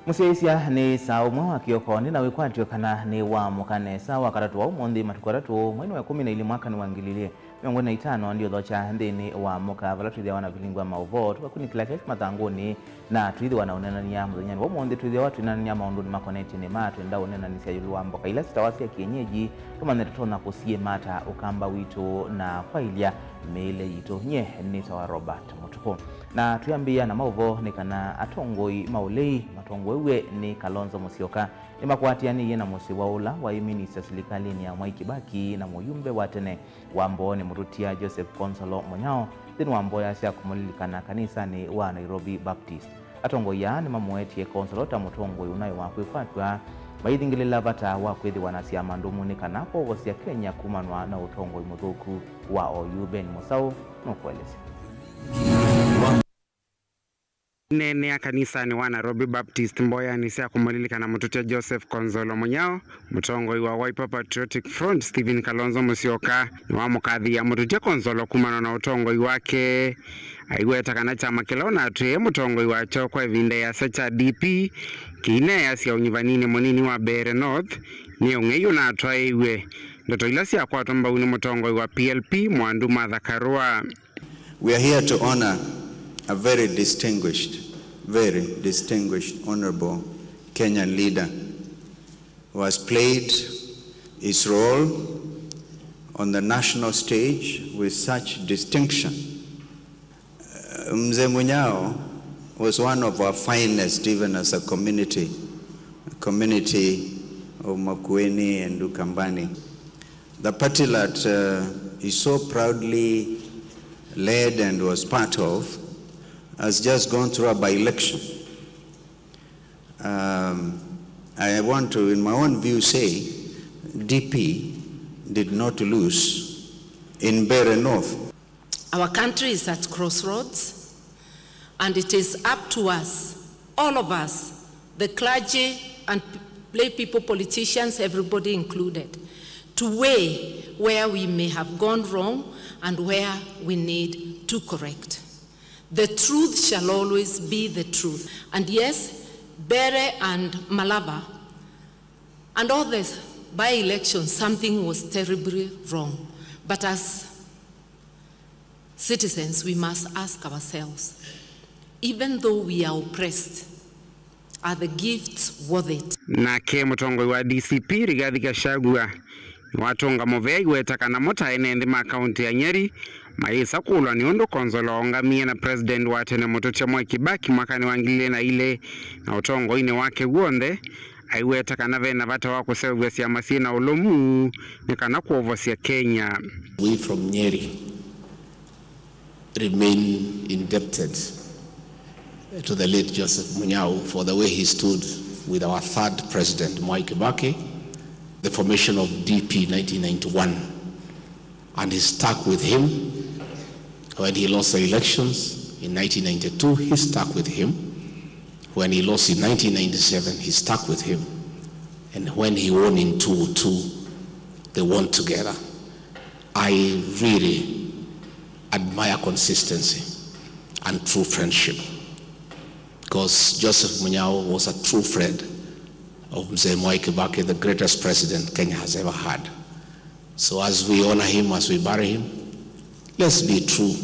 Museisia ni saumwe wa kiokoni na wikwatio kana ni wa mukanesa wakatatu wa umundi matukaratu mwini wa 12 mwaka ni wangililie miongo na 5 ndio dhocha ndini wa muka vala tuithia wana vilingwa mauvo tukuni kila kesh matanguni na tuithia wana unenania mudhanyani wa umundi tuithia watu inanania maunduni makoneti ni matu enda unenanisia yulu wa mboka ila sitawasi ya kienyeji kama netatona kusie mata ukamba wito na kwa ilia mele ito nye ni sawa Robert Mutuko na tuyambia na mauvo ni kana atongoi maulei matongwewe ni Kalonzo Musyoka ni makwatiani yena musi waula wa iminisa serikali ni ya Mwai Kibaki na muyumbe watene wambo ni Murutia Joseph Konsolo Munyao dini wambo ya siya kumulilikana kanisa ni wa Nairobi Baptist atongoi ya ni mamuetie Konsolo ta mutongoi unayo wakuifatwa maidhingilila vata wakwethi wanasia mandumu ni kanapo wasia Kenya kumanwa na utongoi muthuku wa OU Ben Musau nukuelezi Nene ya kanisa ni wa Nairobi Baptist mboya ni siya kumulilika na Murutia Joseph Konsolo Munyao mutongoi wa Wiper Patriotic Front Stephen Kalonzo Musyoka ni wa mukadhi ya Murutia Konsolo kumana na utongoi wake aiweta kana chama kilona atuye mutongoi wacho kwa vinde ya secha DP kine ya siya unyivanini monini wa Bere North ni ungeyo na atuye iwe ndoto ilasi ya kwa tomba uni mutongoi wa PLP Mwandu Martha Karua. We are here to honor a very distinguished, honorable Kenyan leader who has played his role on the national stage with such distinction. Mzee Munyao was one of our finest even as a community of Makueni and Ukambani. The party that he so proudly led and was part of has just gone through a by-election. I want to, in my own view, say DP did not lose in Bere North. Our country is at crossroads, and it is up to us, all of us, the clergy and lay people, politicians, everybody included, to weigh where we may have gone wrong and where we need to correct. The truth shall always be the truth. And yes, Bere and Malava and all this by-election, something was terribly wrong. But as citizens, we must ask ourselves, even though we are oppressed, are the gifts worth it? Na ke mutongoi wa DCP Rigathi Gachagua watunga movei wetaka na mota enende ma county ya Nyeri maisa kulwa ni ondo Konsolo ongamia na president wa tene Murutia Mwai Kibaki mwakani wangile na ile na utongo ine wake uonde aiwetaka na vena vata wako service ya masina ulomu ni kana kuovosia Kenya. We from Nyeri remain indebted to the late Joseph Munyao for the way he stood with our third president Mwai Kibaki, the formation of DP 1991, and he stuck with him when he lost the elections in 1992. He stuck with him when he lost in 1997. He stuck with him, and when he won in 2002, they won together. I really admire consistency and true friendship, because Joseph Munyao was a true friend of Mzee Mwai Kibaki, the greatest president Kenya has ever had. So as we honor him, as we bury him, let's be true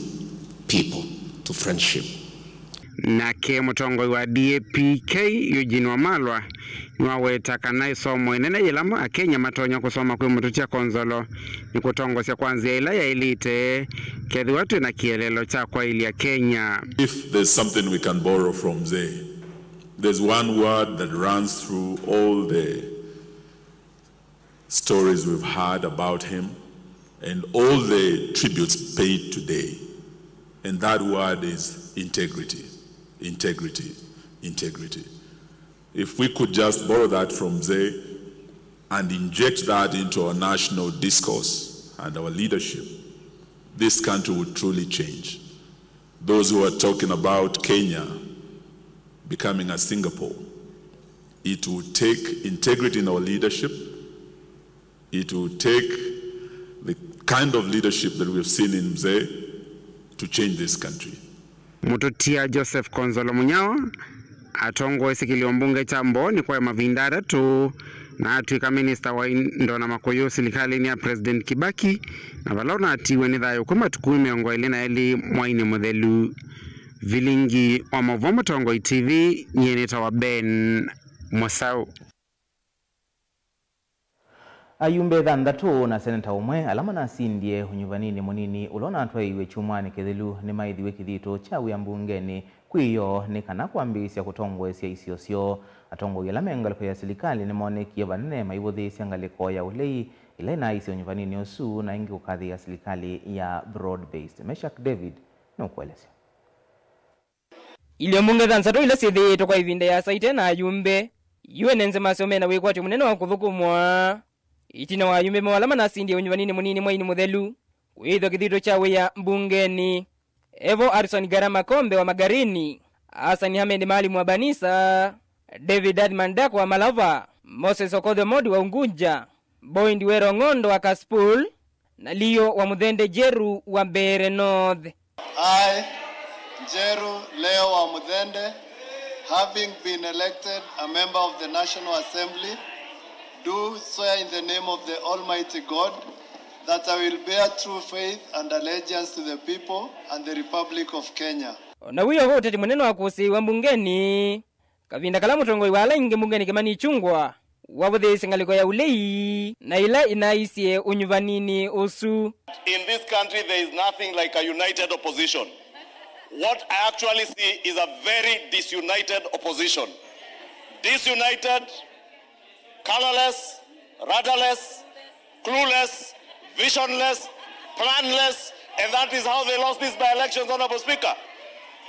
people to friendship. Na ke mutongoi wa DAPK Eugene Wamalwa niwawetaka na isomo inene yelamu a Kenya matonya kusoma kwe Murutia Konsolo ni kutongosia kwanzia ila ya elite kethi watu na kielelo cha kwa ili ya Kenya. If there's something we can borrow from Zay, there's one word that runs through all the stories we've heard about him and all the tributes paid today. And that word is integrity, integrity, integrity. If we could just borrow that from Zay and inject that into our national discourse and our leadership, this country would truly change. Those who are talking about Kenya becoming a Singapore, it will take integrity in our leadership. It will take the kind of leadership that we've seen in Mzee to change this country. Murutia Joseph Konsolo Munyao atongo sikilio mbunge chambo ni kwa mavindara tu na atuika minista wa indo na makoyo serikali ya President Kibaki na valona atiwe ni thayo kwa matukumi miongo ili na eli Mwaine Muthelu. Vilingi wa Mavomo Tongo TV nyeneta wa Ben Mwasau. Ayumbe thandatu na seneta umwe alama na sindie unyuvanini munini ulona atwa iwe chumwani Kithelu ni maithiwe kithito chawi ya mbungeni kwiyo ni kana kuambisya kutongwesya isiosyo atongo yala mengaliko ya serikali ni monekie vanene maivuthisya ngaliko ya ulei ila inaisi unyuvanini osu na ingi ukadhi ya serikali ya broad-based. Meshak David no kuelezea. Ile mbunge thansatu ila sithito kwa ivinda ya saite na ayumbe yuenenze masomena wikwati munene wa kuthukumwa itina wa ayumbe mawalama na sindi unyuvanini munini Mwaine Muthelu kwitho kithito chawe ya mbungeni Evo Arson Garama Kombe wa Magarini, Hassan Hamed Maalim wa Banisa, David Admandak wa Malava, Moses Okodho Modi wa Unguja, Boyd Wero Ngondo wa Kaspul na Leo wa Muthende Jeru wa Mbeere North. I, Jeru Leo wa Muthende, having been elected a member of the National Assembly, do swear in the name of the Almighty God that I will bear true faith and allegiance to the people and the Republic of Kenya. Na huyo wote ti muneno wa kusi wa mbungeni kavinda kala mutongo wala inge mbungeni kemani chungwa wavuthisi ngaliko ya ulei na ila inaisie unyuvanini usu. In this country there is nothing like a united opposition. What I actually see is a very disunited opposition. Disunited, colorless, rudderless, clueless, visionless, planless, and that is how they lost these by-elections, Honorable Speaker.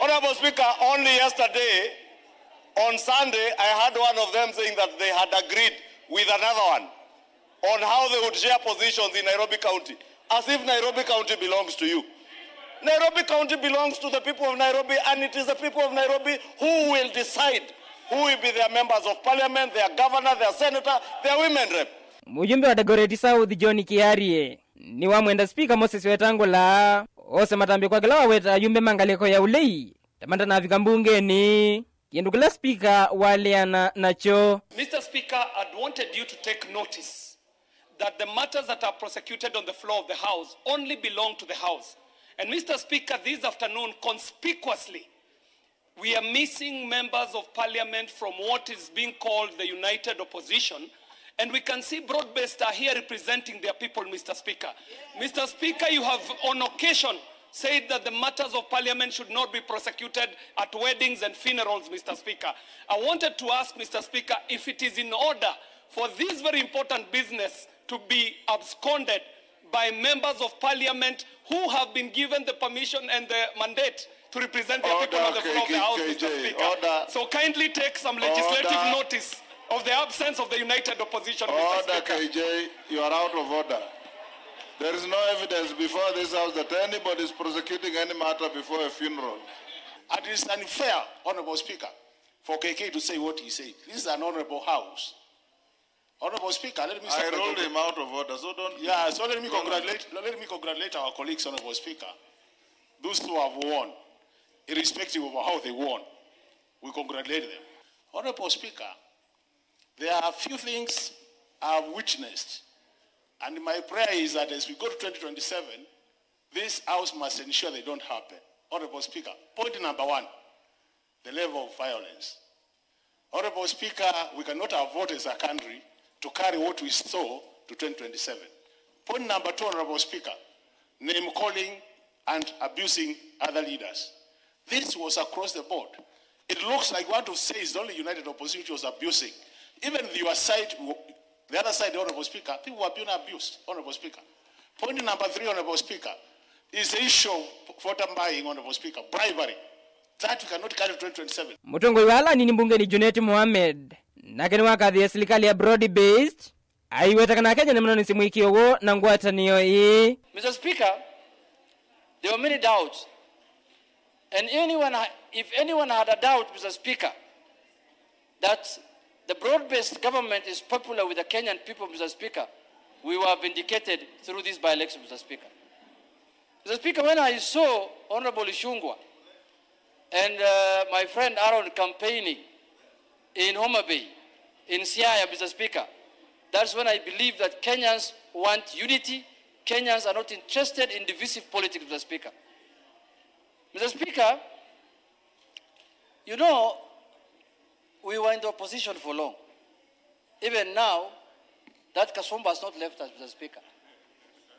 Honorable Speaker, only yesterday, on Sunday, I heard one of them saying that they had agreed with another one on how they would share positions in Nairobi County, as if Nairobi County belongs to you. Nairobi County belongs to the people of Nairobi, and it is the people of Nairobi who will decide who will be their members of parliament, their governor, their senator, their women rep. Mujumbe wa Dagoretti South John Kiarie ni wa mwenda speaker Moses Wetangula ose matambi kwa galawa weta yumbe mangaleko ya ulei tamanda na afika mbungeni yendukula speaker waleana nacho. Mr. Speaker, I'd wanted you to take notice that the matters that are prosecuted on the floor of the House only belong to the House. And Mr. Speaker, this afternoon, conspicuously, we are missing members of parliament from what is being called the united opposition. And we can see broad-based are here representing their people, Mr. Speaker. Mr. Speaker, you have on occasion said that the matters of parliament should not be prosecuted at weddings and funerals, Mr. Speaker. I wanted to ask, Mr. Speaker, if it is in order for this very important business to be absconded by members of parliament who have been given the permission and the mandate to represent their people on the floor of the House, Mr. Speaker. So kindly take some legislative notice of the absence of the united opposition, Mr. Speaker. Order, KJ, you are out of order. There is no evidence before this House that anybody is prosecuting any matter before a funeral. It is unfair, Honorable Speaker, for KK to say what he said. This is an honorable House. Honorable Speaker, let me... I rolled him out of order, so don't... Yeah, so let me congratulate our colleagues, Honorable Speaker. Those who have won, irrespective of how they won, we congratulate them. Honorable Speaker, there are a few things I've witnessed, and my prayer is that as we go to 2027, this House must ensure they don't happen. Honorable Speaker, point number one, the level of violence. Honorable Speaker, we cannot afford as a country to carry what we saw to 2027. Point number two, Honorable Speaker, name calling and abusing other leaders. This was across the board. It looks like what to say is the only united opposition which was abusing. Even your side, the other side, Honorable Speaker, people were being abused, Honorable Speaker. Point number three, Honorable Speaker, is the issue of voter buying, Honorable Speaker, bribery. That we cannot carry to 2027. Mutongo wala nini mbungeni Junet Mohamed nakeni wakadhi ya serikali ya broad-based aiweta kana Kenya nemno nisimwikiogo na ngwataniyo hii. Mr. Speaker, there were many doubts. And if anyone had a doubt, Mr. Speaker, that the broad-based government is popular with the Kenyan people, Mr. Speaker, we were vindicated through this by-election, Mr. Speaker. Mr. Speaker, when I saw Honorable Ishungwa and my friend Aaron campaigning in Homa Bay, in Siaya, Mr. Speaker. That's when I believe that Kenyans want unity. Kenyans are not interested in divisive politics, Mr. Speaker. Mr. Speaker, you know, we were in the opposition for long. Even now, that Kasumba has not left us, Mr. Speaker.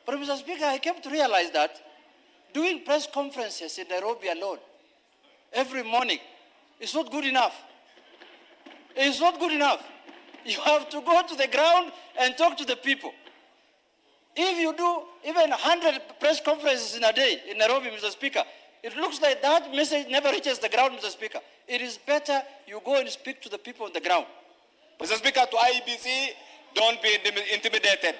But Mr. Speaker, I came to realize that doing press conferences in Nairobi alone every morning is not good enough. It's not good enough. You have to go to the ground and talk to the people. If you do even 100 press conferences in a day in Nairobi, Mr. Speaker, it looks like that message never reaches the ground, Mr. Speaker. It is better you go and speak to the people on the ground. Mr. Speaker, to IEBC, don't be intimidated.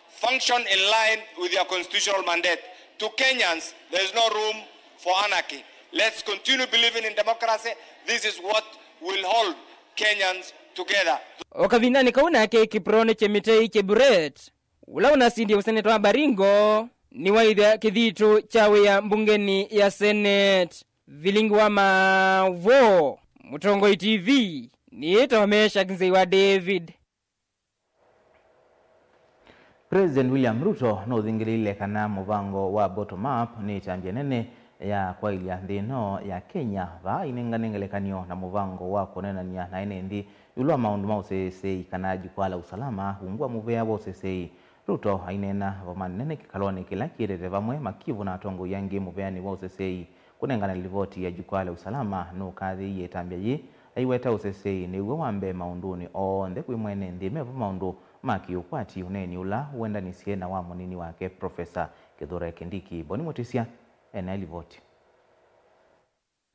Function in line with your constitutional mandate. To Kenyans, there is no room for anarchy. Let's continue believing in democracy. This is what will hold Kenyans together. Okavinani kauna ke Kiprone Chemitei Cheburet. Ula unasindi useneto wa Baringo ni waidha kidhitu chawe ya mbungeni ya Senate. Vilingwa Mavo Mutongoi TV ni ito wamesha kinzeiwa David. President William Ruto no thingilile kana muvango wa bottom up ni chambia nene ya kwa ilia ndino ya Kenya va inenganengelekanio na muvango wa konenania na enendi yulwa maundu mausesei kana jukwaa la usalama hungua muvea wosesei. Ruto ainena vamanene kikalone kila kirete vamwe makivu na atongo yangi muveani wosesei kunengana livoti ya jukwaa la usalama no kadhi yetambia yi aiweta usesei ni uwe wambe maunduni onde kuimwene ndimevu maundu maki ukwati uneni ula uenda nisiena wa monini wake Professor Kithure Kindiki. Boni Motisia livoti.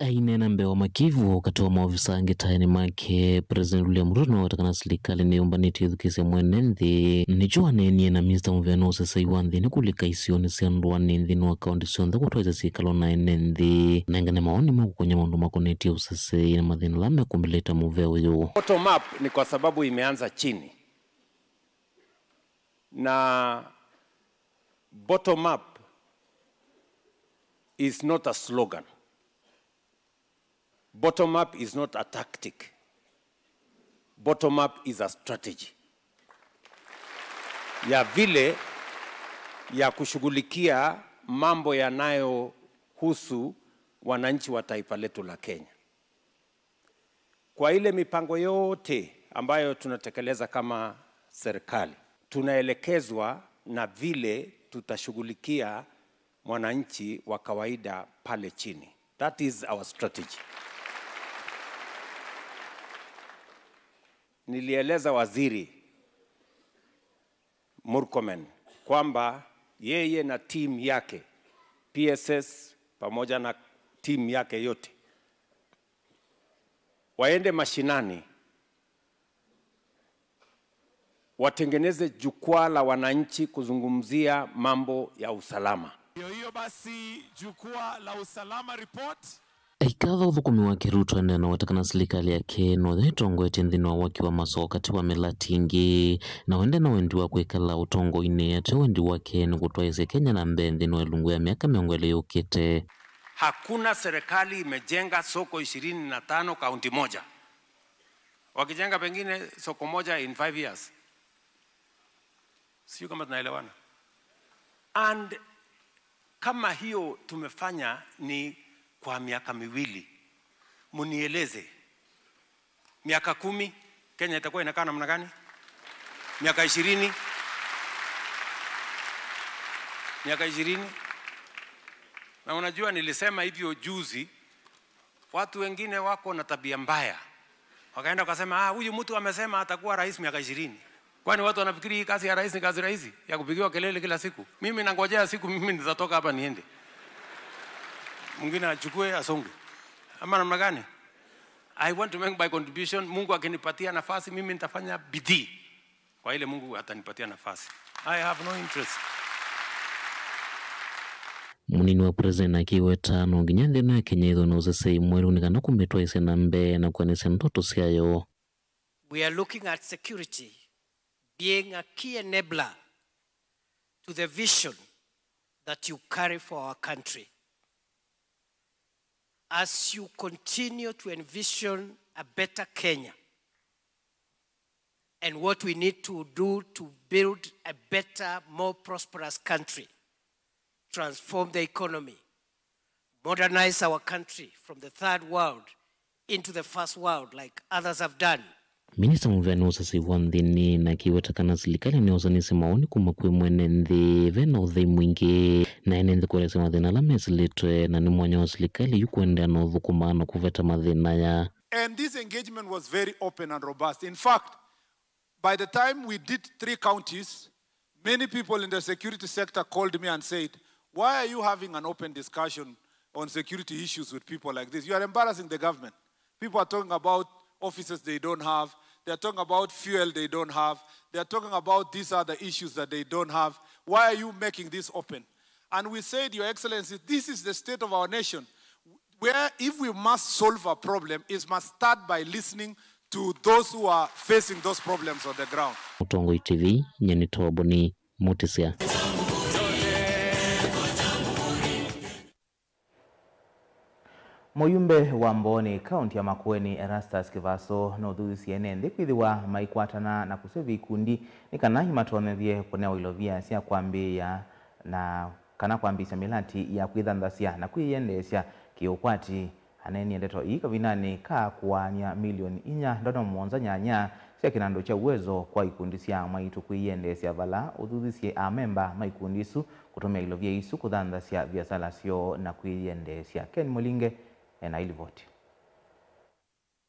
Ainena mbewa makivu wakati wa maofisa angetaini make President William Ruto watakana serikali ni umbaniti yudhukise mwenenthi nichua nenie na Mr. Muveno sasa iwanthi ni kulika isioni siandua nenthi nwa kaunti sionda kutoiza sikalo na enenthi na ingane maoni maku kwenye maundu makoneti ya usase ina mathina lame kumbileta Muveo yu. Bottom up ni kwa sababu imeanza chini. Na bottom up is not a slogan. Bottom up is not a tactic. Bottom up is a strategy. Ya vile ya kushughulikia mambo yanayohusu wananchi wa taifa letu la Kenya. Kwa ile mipango yote ambayo tunatekeleza kama serikali, tunaelekezwa na vile tutashughulikia mwananchi wa kawaida pale chini. That is our strategy. Nilieleza waziri Murkomen kwamba yeye na team yake PSS pamoja na team yake yote waende mashinani watengeneze jukwaa la wananchi kuzungumzia mambo ya usalama. Hiyo basi jukwaa la usalama report. Ikadha uthukumi wake Ruto nena watakana serikali yake no thitongo etindhino waki wa maso kati wa melatingi na wende na wendi wa kwekala utongo ine ate wendi wake ni kutwaise Kenya na mbendi no elungu ya miaka miongwele yukite. Hakuna serikali imejenga soko 25 kaunti moja. Wakijenga pengine soko moja in 5 years. Sio kama tunaelewana. And kama hiyo tumefanya ni kwa miaka miwili. Munieleze. Miaka 10 Kenya itakuwa inakaa namna gani? Miaka 20? Miaka 20? Na unajua nilisema hivyo juzi, watu wengine wako na tabia mbaya. Wakaenda wakasema huyu mtu amesema atakuwa rais miaka 20. Kwani watu wanafikiri hii kazi ya rais ni kazi rahisi ya kupigiwa kelele kila siku? Mimi nangojea siku mimi nitatoka hapa niende. Mwingine achukue asonge. Ama namna gani? I want to make my contribution. Mungu akinipatia nafasi mimi nitafanya bidii. Kwa ile Mungu atanipatia nafasi. I have no interest. Munini wa president akiweta no nginyande na Kenya idho no sesei mweru nikana kumbetwa ise na mbe na kwanese ntoto siayo. We are looking at security being a key enabler to the vision that you carry for our country. As you continue to envision a better Kenya and what we need to do to build a better, more prosperous country, transform the economy, modernize our country from the third world into the first world like others have done. Minista muveno sasi wandini na kiwetakana serikali neozanisi maoni kumakwe mwenenthi vena uthei mwingi na enenthi kurese mathina la mesilitwe na ni mwanya wa serikali yukwendea na uthukumano kuveta mathina ya. And this engagement was very open and robust. In fact, by the time we did 3 counties, many people in the security sector called me and said, why are you having an open discussion on security issues with people like this? You are embarrassing the government. People are talking about offices they don't have. They're talking about fuel they don't have. They're talking about these other issues that they don't have. Why are you making this open? And we said, Your Excellency, this is the state of our nation, where if we must solve a problem, it must start by listening to those who are facing those problems on the ground. Mutongo TV, Nyanito Boni, Mutisia. Muyumbe wa Mboni kaunti ya Makueni Erastus Kivaso no thusi enende kwithiwa maikwatana na kusevi ikundi nikana himatonethie kunea ilovia cia kwambia na kana kwambisha milati ya kwithandhacia na kwiyendesya kiukwati aneni ndeto ikavinani ka kuanya milioni 4.7 cia kinando cha uwezo kwa ikundi cia maitu kwiyendesya vala uthuthie a memba maikundi isu kutumia ilovia isu kuthandhacia biasala cio na kwiyendesya. Ken Mulinge na ilivoti.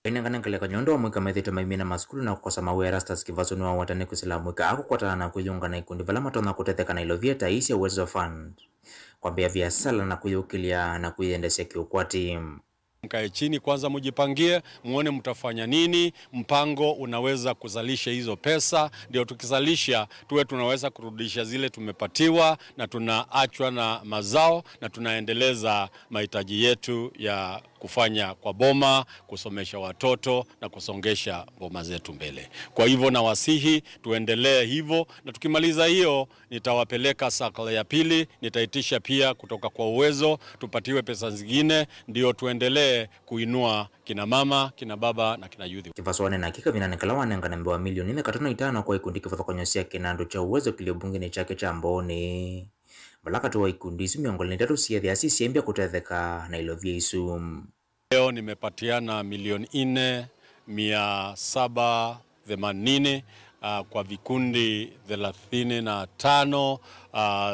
Inengana kale kanyondo mwika methito maimina maskulu na kukosa mawe Erastus Kivaso ni watane kusila mwika akukwatana na kuyunga na ikundi vala matona kutetheka na ilovia taisi ya uwezo fund kwambia biasala na kuyukilia na kuyendesya kiukwati. Mkae chini kwanza mujipangie, muone mtafanya nini, mpango unaweza kuzalisha hizo pesa, ndio tukizalisha tuwe tunaweza kurudisha zile tumepatiwa na tunaachwa na mazao na tunaendeleza mahitaji yetu ya kufanya kwa boma, kusomesha watoto na kusongesha boma zetu mbele. Kwa hivyo na wasihi tuendelee hivyo, na tukimaliza hiyo nitawapeleka sakala ya pili, nitaitisha pia kutoka kwa uwezo tupatiwe pesa zingine ndio tuendelee kuinua kina mama, kina baba na kina youth. Kivaso na hakika vinanekala wanengana mbewa milioni 4.5 kwa ikundi Kivaso konyosia kinando cha uwezo kilibungine chake cha Mboni. Balaka tuwa ikundi isu miongoli nitatu siya dhiasi siembia kutetheka na ilovia isu. Leo nimepatiana milioni 4,780 kwa vikundi 35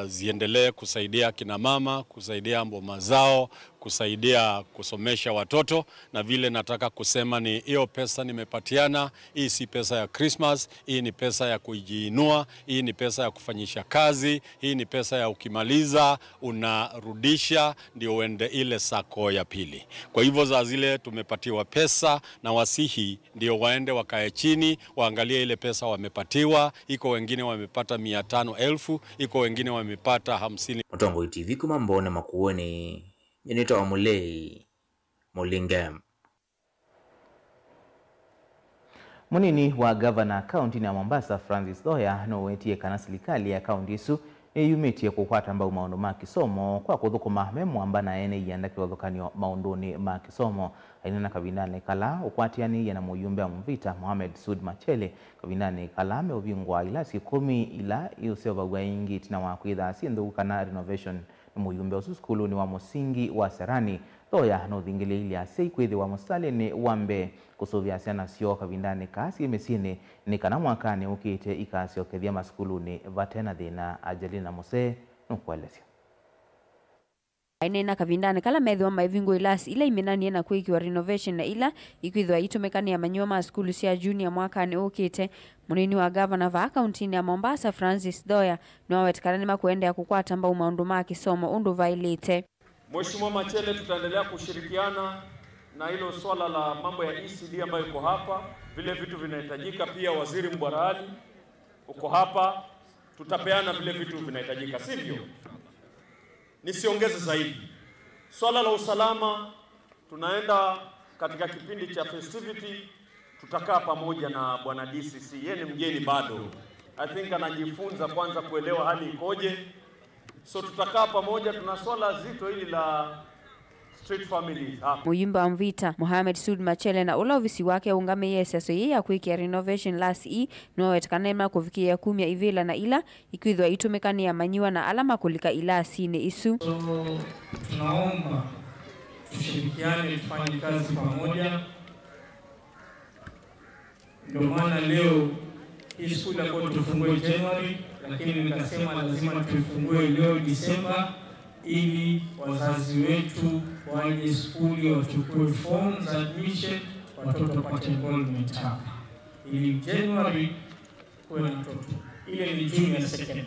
ziendelee kusaidia kina mama, kusaidia mboma zao, kusaidia kusomesha watoto. Na vile nataka kusema ni hiyo pesa nimepatiana, hii si pesa ya Christmas, hii ni pesa ya kujiinua, hii ni pesa ya kufanyisha kazi, hii ni pesa ya ukimaliza unarudisha ndio uende ile sako ya pili. Kwa hivyo za zile tumepatiwa pesa na wasihi ndio waende wakae chini waangalie ile pesa wamepatiwa. Iko wengine wamepata 500,000, iko wengine wamepata 50. Mutongo TV kuma Mboni Makueni. Nyanito wa Mulei Mulinge. Munini wa governor county ya Mombasa Francis Thoya no wetie kana serikali ya county isu yumitie kukwata mbau maundu ma kisomo kwa kuthukuma memwamba na ene yanda kiwathukanio maunduni ma kisomo ainena kabinane kala ukwatiani yana muyumbe wa Mvita Mohamed Sud Machele kabinane kala me ubingwa ilasi 10 ila yuseva waingi tina wa kwitha sindu kana renovation muyumbe usu skulu ni wa musingi wa Serani. Thoya no thingile ili asei kwithi wa musale ni wambe kusuvia siana sio kabindane kasi mesine ni kana mwakani ukite ikasio kethia maskulu ni vatena thina Ajelina Mose nukwelesya. Ainena kavindane kala methwa maivingo ilasi ila imenanie na kuikiwa renovation na ila ikwithwa itumekania manyua ma skulu cia junior mwakani ukite. Munini wa governor va county ya Mombasa Francis Thoya no wetikana ni makuendea kukwata mbau maundu ma kisomo undu vailite. Mheshimiwa Machele, tutaendelea kushirikiana na hilo swala la mambo ya ECD ambayo iko hapa, vile vitu vinahitajika. Pia Waziri Mbwarali uko hapa, tutapeana vile vitu vinahitajika, sivyo? Nisiongeze zaidi. Swala la usalama, tunaenda katika kipindi cha festivity, tutakaa pamoja na bwana DCC. Yeye ni mgeni bado, I think anajifunza kwanza kuelewa hali ikoje. So tutakaa pamoja. Tuna swala zito hili la street families hapa. Muyimba Mvita Mohamed Sud Machele na ula ofisi wake ungame yeseso ya kuikia renovation last no wetkanema kufikia 10 ivila na ila ikwithwa itumekani ya manyiwa na alama kulika ila sine isu. So tunaomba tushirikiane tufanye kazi pamoja. Ndio maana leo hii shule ambayo tufungue January, lakini nikasema lazima tufungue leo December ili wazazi wetu waje shule wachukue forms admission, watoto wapate enrollment hapa. Ili January kuwe na mtoto. Ile ni junior secondary.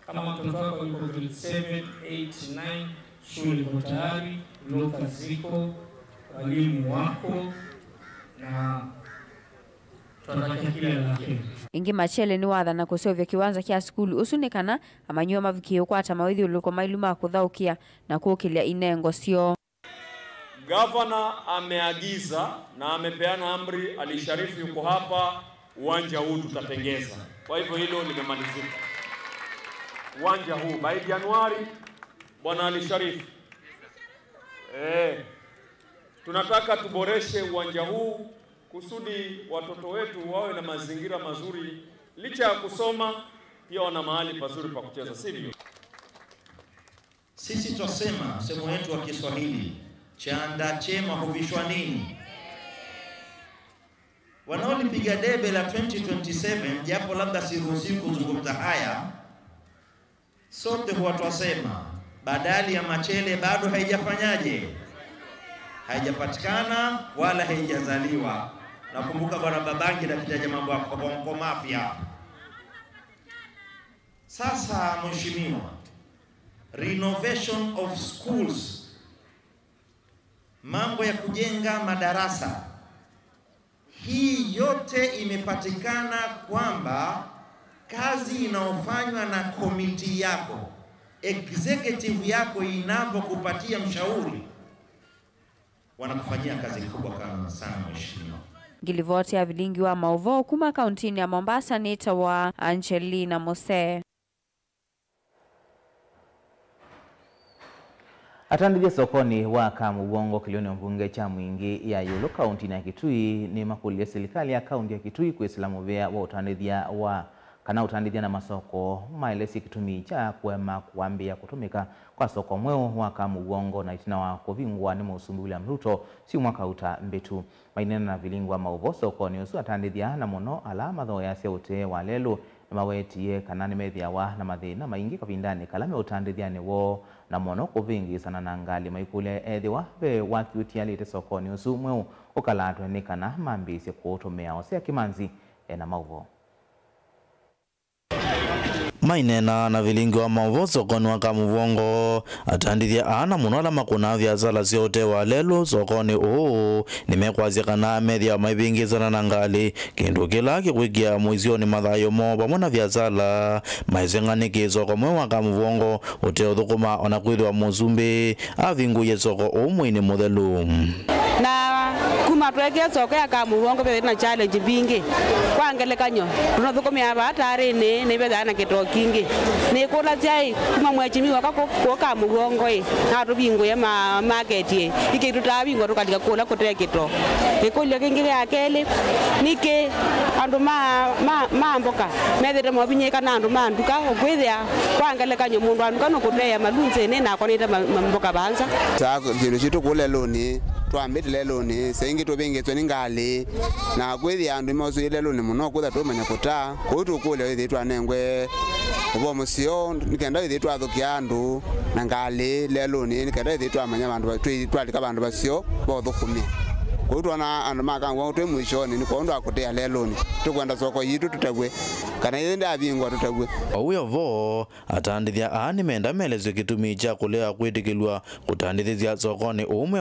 Kama mtoto wako yuko grade 7, 8, 9, shule iko tayari, loka ziko, walimu wako na tunataka kila la heri. Ingi Machele ni watha na kusovya kiwanza kia skulu usunikana amanyua mavikio kwa tamawithi uliko mailuma kuthaukia na kuokilia inengo sio. Governor ameagiza na amepeana amri, Ali Sharifu yuko hapa, uwanja huu tutatengeza. Kwa hivyo hilo limemalizika. Uwanja huu by Januari, Bwana Ali Sharifu. Tunataka tuboreshe uwanja huu kusudi watoto wetu wawe na mazingira mazuri, licha ya kusoma pia wana mahali pazuri pa kucheza, sivyo? Sisi twasema msemo wetu wa Kiswahili, chanda chema huvishwa nini? Wanaolipiga debe la 2027, japo labda siruhusiwi kuzungumza haya, sote huwa twasema badali ya Machele bado haijafanyaje, haijapatikana wala haijazaliwa. Nakumbuka bwana Babangi na kitaja mambo ya Kongo Mafia. Sasa mheshimiwa, renovation of schools, mambo ya kujenga madarasa, hii yote imepatikana kwamba kazi inaofanywa na komiti yako, executive yako inapokupatia mshauri, wanakufanyia kazi kubwa sana mheshimiwa. Gilivoti ya vilingi wa Mauvo kuma kauntini ya Mombasa nita wa Angelina Mose. Atandithia sokoni wa Kamugongo kilioni mbunge cha mwingi ya Yolo kaunti ya Kitui ni makuli ya serikali ya kaunti ya Kitui kuislamu vya wa utandithia wa kana utandithia na masoko maelesi kitumi cha kuema kuambia kutumika kwa soko mweo wa Kamugongo na itina wa kuvingwa ni Musumbi William Ruto si mwaka uta mbetu mainena na vilingwa mauvo sokoni usu atandithia na mono alama dho ya seute wa lelu na mawetie kanani medhia wa na mathina maingi kavindani kalame utandithia ni wo na mono kuvingi sana na ngali maikule edhiwa ve wakiutia lite sokoni usu mweo ukalatwe ni kana mambisi kuutumia osea kimanzi na mauvo. Mainena na vilingi wa Mauvo sokoni wa Kamugongo atandithia ana munola makuna vya zala ziote wa lelo sokoni nimekwazia kana medhia maibingizana na ngali kindu kila kikwikia muizioni mathayo mo pamona vya zala maizeng'aniki soko mwe wa Kamugongo uteo thukuma ona kwithwa Musumbi avinguye soko umwini muthelu na kuma twege soko ya Kamugongo be na challenge bingi kwangelekanyo tunathukumia batari ni be na kitoki kingi ni kula chai kuma mwechimi waka ko Kamugongo na rubingo ya market iki tutabingo tukalika kula kotekito ikulyo kingi ya kele nike andu mamboka medere mo binyeka na andu manduka okwithia kwangelekanyo mundu andu kuteya malunze ne na konita mamboka banza ta kindu chitu kule loni twambitile loni sengi tubingitswe ni ngali na kwithia andu mosuile loni muno kutha tumanya kuta kutu kule ithi twanengwe ubo musio nikenda ithi twathukia andu na ngali leloni nikenda ithi twamanya bandu twalika bandu basio bothukumi kutwana andu makangwa twe mwishoni ni kondo akutea leloni tukwenda soko yitu tutagwe kana yenda abingwa tutagwe uyo vo atandithia ani menda melezo kitumi cha kulea kwitikilwa kutandithia sokoni umwe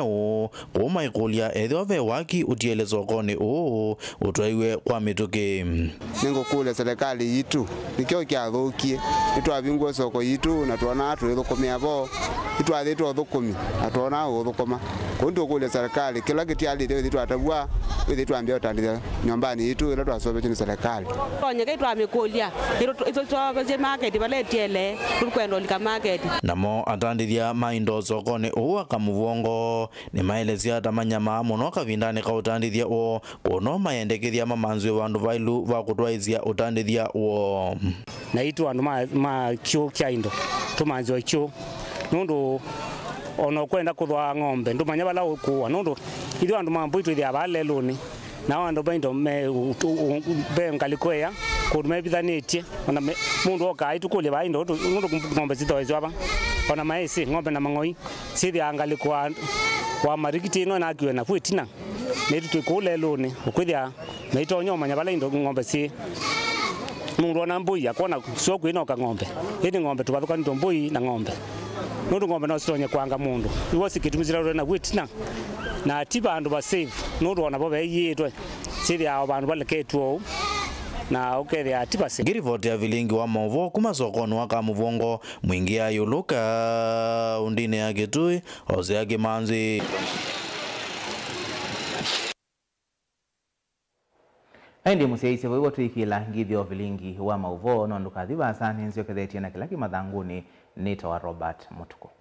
kuma ikulia ethio ve waki utiele sokoni utwaiwe kwa mituki ningo kule serikali yitu nikyo kyathukie nitwabingwa soko yitu na tuona atu ithukumia vo itwathitwo thukumi atona uthukuma kundu kule serikali kila kitiali ndio vitu atabua vitu ambia utandika nyumbani itu ile twasobe chini serikali onye kai twamekolia ito twabaje market baletiele tukwenda lika market namo atandithia maindo sokoni uwa kamuvongo ni maelezia tamanyama muno kavindani ka utandithia o kono mayendekithia mamanzwe wandu vailu va kutwaizia utandithia o na itu andu ma kyo kaindo tumanzwe kyo nundu ono kwenda kuthwa ng'ombe ndumanya bala ukuwa nundu ithu andu mambuitu ithia baleluni na andu baindo me bengalikoya kudume bithanitie ona mundu oka itu kule baindo nundu ng'ombe zitoezwa ba ona maisi ng'ombe na mang'oi sithi angalikwa wa marikiti no na akiwe na kwitina netu tukuleluni ukwithia meito nyoma bala indo ng'ombe si mundu ona mbui akona sio kwinoka ng'ombe ini ng'ombe tubathuka ndo mbui na ng'ombe nundu ng'ombe no sitonye kwanga mundu iwo sikitumizira na kwitina na tiba andu ba save nundu ona bo beyitwe sithi ao bandu baleketwo na ukethia atiba se girivoti ya vilingi wa movo kuma sokoni wa kamuvongo mwingi ya yuluka undine ya Kitui ose ya Kimanzi. Aindi musiaisi wewe tuikila ngithio vilingi wa mauvo no ndukathiba sana nzio kethetie na kila kimathanguni nita wa Robert Mutuko.